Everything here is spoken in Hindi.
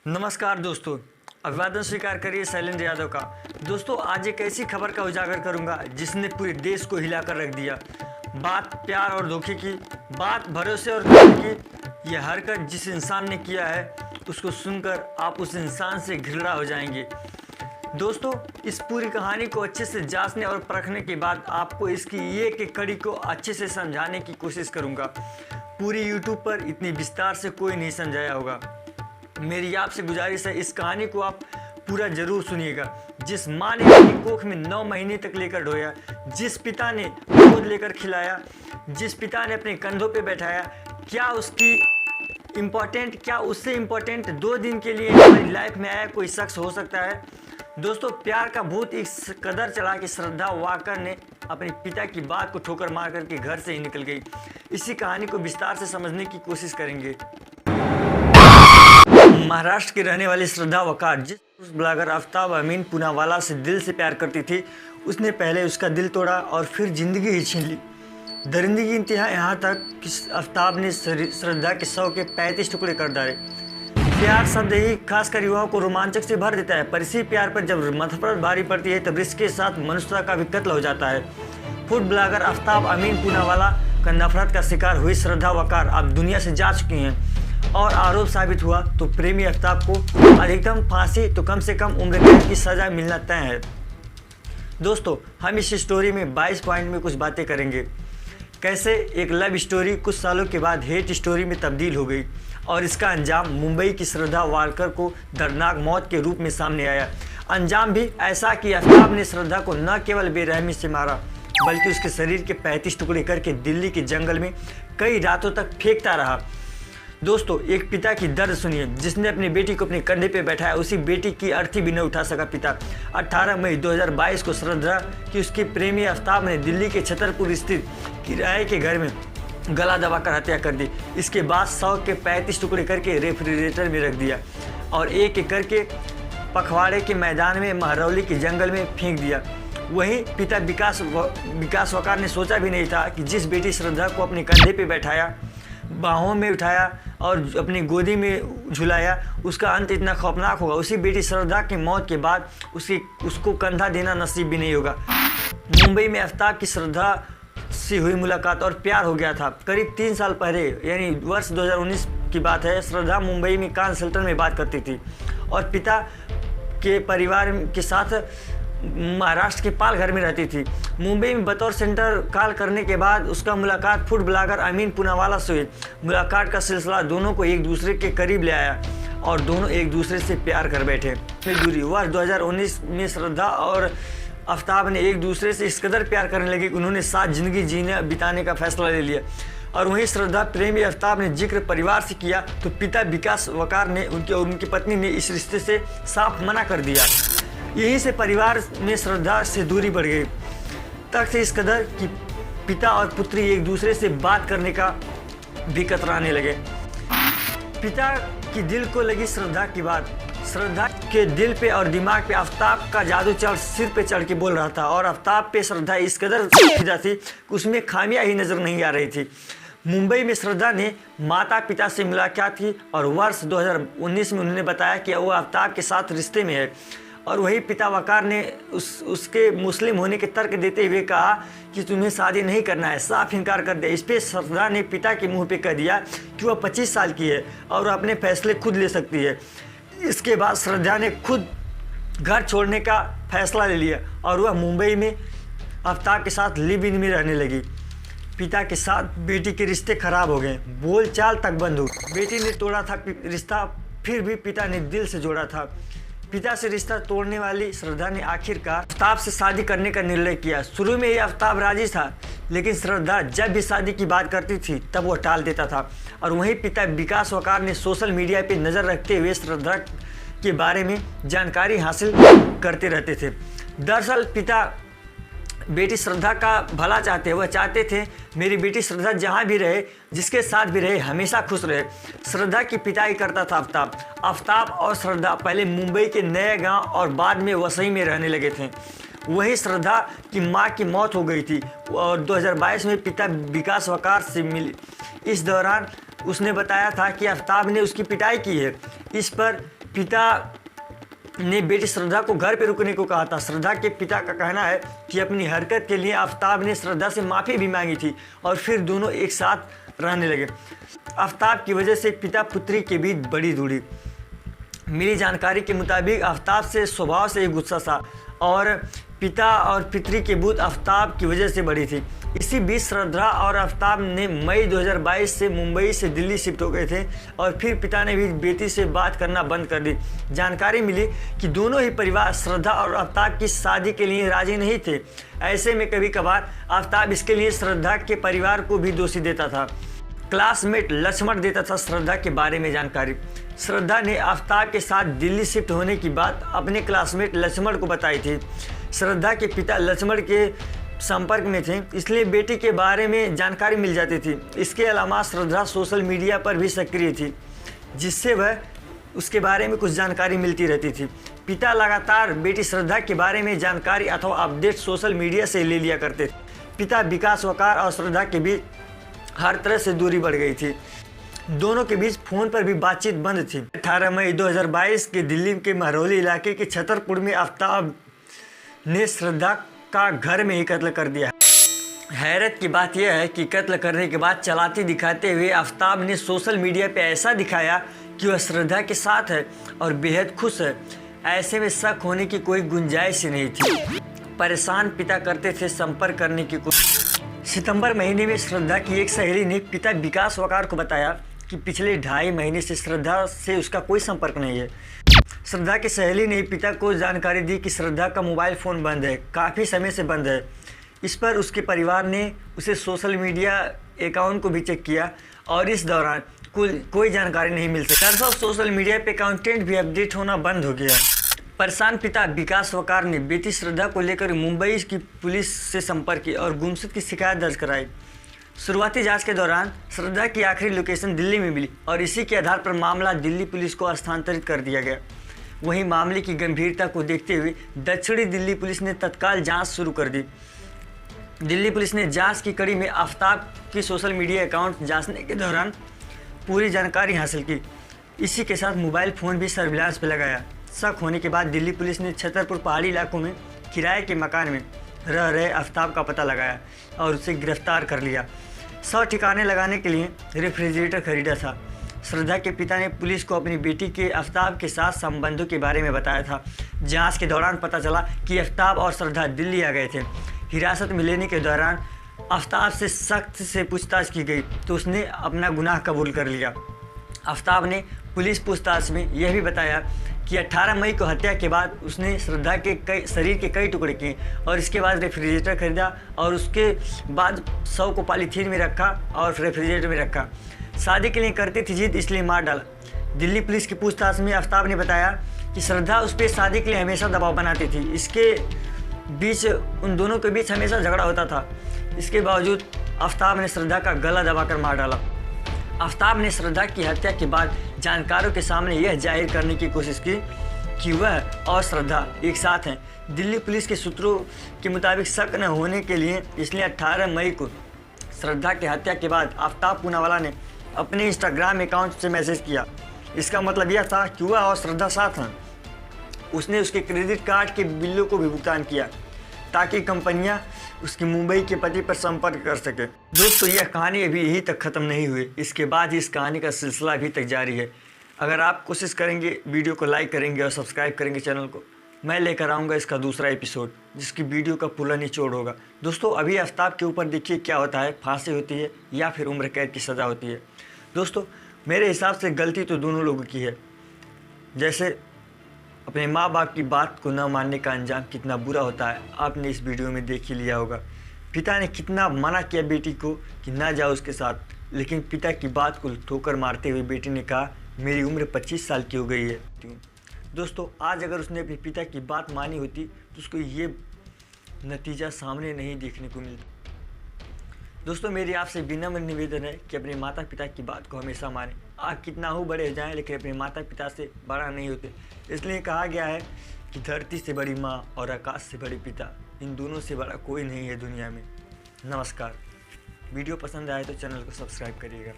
नमस्कार दोस्तों, अभिवादन स्वीकार करिए शैलेंद्र यादव का। दोस्तों, आज एक ऐसी खबर का उजागर करूंगा जिसने पूरे देश को हिलाकर रख दिया। बात प्यार और धोखे की, बात भरोसे और धोखे की। यह हरकत जिस इंसान ने किया है उसको सुनकर आप उस इंसान से घृणा हो जाएंगे। दोस्तों, इस पूरी कहानी को अच्छे से जांचने और परखने के बाद आपको इसकी एक एक कड़ी को अच्छे से समझाने की कोशिश करूंगा। पूरी यूट्यूब पर इतनी विस्तार से कोई नहीं समझाया होगा। मेरी आपसे गुजारिश है, इस कहानी को आप पूरा जरूर सुनिएगा। जिस माँ ने अपनी कोख में 9 महीने तक लेकर ढोया, जिस पिता ने गोद लेकर खिलाया, जिस पिता ने अपने कंधों पे बैठाया, क्या उसकी क्या उससे इम्पोर्टेंट 2 दिन के लिए हमारी लाइफ में आया कोई शख्स हो सकता है? दोस्तों, प्यार का भूत इस कदर चला कि श्रद्धा वाकर ने अपने पिता की बात को ठोकर मार करके घर से ही निकल गई। इसी कहानी को विस्तार से समझने की कोशिश करेंगे। महाराष्ट्र की रहने वाली श्रद्धा वकार, जिस ब्लॉगर आफ्ताब अमीन पूनावाला से दिल से प्यार करती थी, उसने पहले उसका दिल तोड़ा और फिर जिंदगी ही छीन ली। दरिंदगी की इंतहा यहाँ तक कि आफ्ताब ने श्रद्धा के 100 के 35 टुकड़े कर डाले। प्यार शब्द ही खासकर युवाओं को रोमांचक से भर देता है, पर इसी प्यार पर जब नफरत भारी पड़ती है तब इसके साथ मनुष्यता का भी कत्ल हो जाता है। फूड ब्लॉगर आफ्ताब अमीन पूनावाला का नफरत का शिकार हुई श्रद्धा वकार अब दुनिया से जा चुकी हैं और आरोप साबित हुआ तो प्रेमी आफ्ताब को अधिकतम फांसी तो कम से कम उम्र कैद की सजा मिलना तय है। दोस्तों, हम इस स्टोरी में 22 पॉइंट में कुछ बातें करेंगे। कैसे एक लव स्टोरी कुछ सालों के बाद हेट स्टोरी में तब्दील हो गई और इसका अंजाम मुंबई की श्रद्धा वाकर को दर्दनाक मौत के रूप में सामने आया। अंजाम भी ऐसा कि आफ्ताब ने श्रद्धा को न केवल बेरहमी से मारा बल्कि उसके शरीर के 35 टुकड़े करके दिल्ली के जंगल में कई रातों तक फेंकता रहा। दोस्तों, एक पिता की दर्द सुनिए जिसने अपनी बेटी को अपने कंधे पे बैठाया। उसी बेटी की अर्थी भी न उठा सका पिता। 18 मई 2022 को श्रद्धा की उसके प्रेमी आफ्ताब ने दिल्ली के छतरपुर स्थित किराए के घर में गला दबाकर हत्या कर दी। इसके बाद 100 के 35 टुकड़े करके रेफ्रिजरेटर में रख दिया और एक एक करके पखवाड़े के मैदान में महरौली के जंगल में फेंक दिया। वहीं पिता विकास वकार ने सोचा भी नहीं था कि जिस बेटी श्रद्धा को अपने कंधे पे बैठाया, बाहों में उठाया और अपनी गोदी में झुलाया, उसका अंत इतना खौफनाक होगा। उसी बेटी श्रद्धा की मौत के बाद उसको कंधा देना नसीब भी नहीं होगा। मुंबई में आफ्ताब की श्रद्धा से हुई मुलाकात और प्यार हो गया था। करीब 3 साल पहले यानी वर्ष 2019 की बात है। श्रद्धा मुंबई में कान सेल्टर में बात करती थी और पिता के परिवार के साथ महाराष्ट्र के पालघर में रहती थी। मुंबई में बतौर सेंटर कॉल करने के बाद उसका मुलाकात फूड ब्लॉगर अमीन पूनावाला से हुई। मुलाकात का सिलसिला दोनों को एक दूसरे के करीब ले आया और दोनों एक दूसरे से प्यार कर बैठे। फिर दूरी वर्ष 2019 में श्रद्धा और आफ्ताब ने एक दूसरे से इस कदर प्यार करने लगे कि उन्होंने साथ जिंदगी बिताने का फैसला ले लिया। और वहीं श्रद्धा प्रेमी आफ्ताब ने जिक्र परिवार से किया तो पिता विकास वकार ने उनकी पत्नी ने इस रिश्ते से साफ मना कर दिया। यहीं से परिवार में श्रद्धा से दूरी बढ़ गई, तक से इस कदर कि पिता और पुत्री एक दूसरे से बात करने का भी कतराने लगे। पिता की दिल को लगी श्रद्धा की बात। श्रद्धा के दिल पे और दिमाग पे आफ्ताब का जादू सिर पे चढ़ के बोल रहा था और आफ्ताब पे श्रद्धा इस कदर फिदा थी कि उसमें खामियां ही नजर नहीं आ रही थी। मुंबई में श्रद्धा ने माता पिता से मुलाकात की और वर्ष 2019 में उन्होंने बताया कि वो आफ्ताब के साथ रिश्ते में है। और वही पिता वकार ने उसके मुस्लिम होने के तर्क देते हुए कहा कि तुम्हें शादी नहीं करना है, साफ इनकार कर दिया। इस पर श्रद्धा ने पिता के मुंह पे कह दिया कि वह 25 साल की है और अपने फैसले खुद ले सकती है। इसके बाद श्रद्धा ने खुद घर छोड़ने का फैसला ले लिया और वह मुंबई में आफ्ताब के साथ लिव इन में रहने लगी। पिता के साथ बेटी के रिश्ते खराब हो गए, बोलचाल तक बंद हो। बेटी ने तोड़ा था रिश्ता, फिर भी पिता ने दिल से जोड़ा था। पिता से रिश्ता तोड़ने वाली श्रद्धा ने आखिरकार आफ्ताब से शादी करने का निर्णय किया। शुरू में ये आफ्ताब राजी था, लेकिन श्रद्धा जब भी शादी की बात करती थी तब वो टाल देता था। और वहीं पिता विकास वकार ने सोशल मीडिया पे नज़र रखते हुए श्रद्धा के बारे में जानकारी हासिल करते रहते थे। दरअसल पिता बेटी श्रद्धा का भला चाहते हैं। वह चाहते थे मेरी बेटी श्रद्धा जहाँ भी रहे, जिसके साथ भी रहे, हमेशा खुश रहे। श्रद्धा की पिटाई करता था आफ्ताब। आफ्ताब और श्रद्धा पहले मुंबई के नए गांव और बाद में वसई में रहने लगे थे। वहीं श्रद्धा की मां की मौत हो गई थी और 2022 में पिता विकास वकार से मिली। इस दौरान उसने बताया था कि आफ्ताब ने उसकी पिटाई की है। इस पर पिता ने बेटी श्रद्धा को घर पे रुकने को कहा था। श्रद्धा के पिता का कहना है कि अपनी हरकत के लिए आफ्ताब ने श्रद्धा से माफ़ी भी मांगी थी और फिर दोनों एक साथ रहने लगे। आफ्ताब की वजह से पिता पुत्री के बीच बड़ी दूरी। मिली जानकारी के मुताबिक आफ्ताब से स्वभाव से गुस्सा था और पिता और पितरी के बीच आफ्ताब की वजह से बढ़ी थी। इसी बीच श्रद्धा और आफ्ताब ने मई 2022 से मुंबई से दिल्ली शिफ्ट हो गए थे और फिर पिता ने भी बेटी से बात करना बंद कर दी। जानकारी मिली कि दोनों ही परिवार श्रद्धा और आफ्ताब की शादी के लिए राजी नहीं थे। ऐसे में कभी कभार आफ्ताब इसके लिए श्रद्धा के परिवार को भी दोषी देता था। क्लासमेट लक्ष्मण देता था श्रद्धा के बारे में जानकारी। श्रद्धा ने आफ्ताब के साथ दिल्ली शिफ्ट होने की बात अपने क्लासमेट लक्ष्मण को बताई थी। श्रद्धा के पिता लक्ष्मण के संपर्क में थे, इसलिए बेटी के बारे में जानकारी मिल जाती थी। इसके अलावा श्रद्धा सोशल मीडिया पर भी सक्रिय थी, जिससे वह उसके बारे में कुछ जानकारी मिलती रहती थी। पिता लगातार बेटी श्रद्धा के बारे में जानकारी अथवा अपडेट सोशल मीडिया से ले लिया करते थे। पिता विकास वकार और श्रद्धा के बीच हर तरह से दूरी बढ़ गई थी। दोनों के बीच फोन पर भी बातचीत बंद थी। 18 मई 2022 के दिल्ली के महरौली इलाके के छतरपुर में आफ्ताब ने श्रद्धा का घर में ही कत्ल कर दिया। हैरत की बात यह है कि कत्ल करने के बाद चलाती दिखाते हुए आफ्ताब ने सोशल मीडिया पे ऐसा दिखाया कि वह श्रद्धा के साथ है और बेहद खुश है। ऐसे में शक होने की कोई गुंजाइश ही नहीं थी। परेशान पिता करते थे संपर्क करने की कोशिश। सितंबर महीने में श्रद्धा की एक सहेली ने पिता विकास वकार को बताया कि पिछले 2.5 महीने से श्रद्धा से उसका कोई संपर्क नहीं है। श्रद्धा की सहेली ने पिता को जानकारी दी कि श्रद्धा का मोबाइल फ़ोन बंद है, काफ़ी समय से बंद है। इस पर उसके परिवार ने उसे सोशल मीडिया अकाउंट को भी चेक किया और इस दौरान कोई जानकारी नहीं मिल सकी। दरअसल सोशल मीडिया पे कंटेंट भी अपडेट होना बंद हो गया। परेशान पिता विकास वकार ने बेटी श्रद्धा को लेकर मुंबई की पुलिस से संपर्क किया और गुमशुद की शिकायत दर्ज कराई। शुरुआती जांच के दौरान श्रद्धा की आखिरी लोकेशन दिल्ली में मिली और इसी के आधार पर मामला दिल्ली पुलिस को हस्तांतरित कर दिया गया। वहीं मामले की गंभीरता को देखते हुए दक्षिणी दिल्ली पुलिस ने तत्काल जांच शुरू कर दी। दिल्ली पुलिस ने जांच की कड़ी में आफ्ताब की सोशल मीडिया अकाउंट जांचने के दौरान पूरी जानकारी हासिल की। इसी के साथ मोबाइल फ़ोन भी सर्विलांस पर लगाया। शक होने के बाद दिल्ली पुलिस ने छतरपुर पहाड़ी इलाकों में किराए के मकान में रह रहे आफ्ताब का पता लगाया और उसे गिरफ्तार कर लिया। 100 ठिकाने लगाने के लिए रेफ्रिजरेटर खरीदा था। श्रद्धा के पिता ने पुलिस को अपनी बेटी के आफ्ताब के साथ संबंधों के बारे में बताया था। जांच के दौरान पता चला कि आफ्ताब और श्रद्धा दिल्ली आ गए थे। हिरासत में लेने के दौरान आफ्ताब से सख्त से पूछताछ की गई तो उसने अपना गुनाह कबूल कर लिया। आफ्ताब ने पुलिस पूछताछ में यह भी बताया कि 18 मई को हत्या के बाद उसने श्रद्धा के शरीर के कई टुकड़े किए और इसके बाद रेफ्रिजरेटर खरीदा और उसके बाद शव को पॉलीथीन में रखा और रेफ्रिजरेटर में रखा। शादी के लिए करती थी जिद, इसलिए मार डाला। दिल्ली पुलिस की पूछताछ में आफ्ताब ने बताया कि श्रद्धा उस पर शादी के लिए हमेशा दबाव बनाती थी। इसके बीच उन दोनों के बीच हमेशा झगड़ा होता था। इसके बावजूद आफ्ताब ने श्रद्धा का गला दबाकर मार डाला। आफ्ताब ने श्रद्धा की हत्या के बाद जानकारों के सामने यह जाहिर करने की कोशिश की कि वह और श्रद्धा एक साथ हैं। दिल्ली पुलिस के सूत्रों के मुताबिक शक न होने के लिए इसलिए 18 मई को श्रद्धा की हत्या के बाद आफ्ताब पूनावाला ने अपने इंस्टाग्राम अकाउंट से मैसेज किया। इसका मतलब यह था कि वह और श्रद्धा साथ हैं। उसने उसके क्रेडिट कार्ड के बिलों को भी भुगतान किया ताकि कंपनियां उसके मुंबई के पति पर संपर्क कर सके। दोस्तों, यह कहानी अभी यहीं तक ख़त्म नहीं हुई। इसके बाद इस कहानी का सिलसिला अभी तक जारी है। अगर आप कोशिश करेंगे, वीडियो को लाइक करेंगे और सब्सक्राइब करेंगे चैनल को, मैं लेकर आऊँगा इसका दूसरा एपिसोड जिसकी वीडियो का पूरा निचोड़ होगा। दोस्तों, अभी आफ्ताब के ऊपर देखिए क्या होता है, फांसी होती है या फिर उम्र कैद की सज़ा होती है। दोस्तों, मेरे हिसाब से गलती तो दोनों लोगों की है। जैसे अपने माँ बाप की बात को न मानने का अंजाम कितना बुरा होता है आपने इस वीडियो में देख ही लिया होगा। पिता ने कितना मना किया बेटी को कि ना जाओ उसके साथ, लेकिन पिता की बात को ठोकर मारते हुए बेटी ने कहा मेरी उम्र 25 साल की हो गई है। दोस्तों, आज अगर उसने अपने पिता की बात मानी होती तो उसको ये नतीजा सामने नहीं देखने को मिलता। दोस्तों, मेरी आपसे विनम्र निवेदन है कि अपने माता पिता की बात को हमेशा मानें। आप कितना हो बड़े हो जाएं, लेकिन अपने माता पिता से बड़ा नहीं होते। इसलिए कहा गया है कि धरती से बड़ी माँ और आकाश से बड़े पिता, इन दोनों से बड़ा कोई नहीं है दुनिया में। नमस्कार। वीडियो पसंद आए तो चैनल को सब्सक्राइब करिएगा।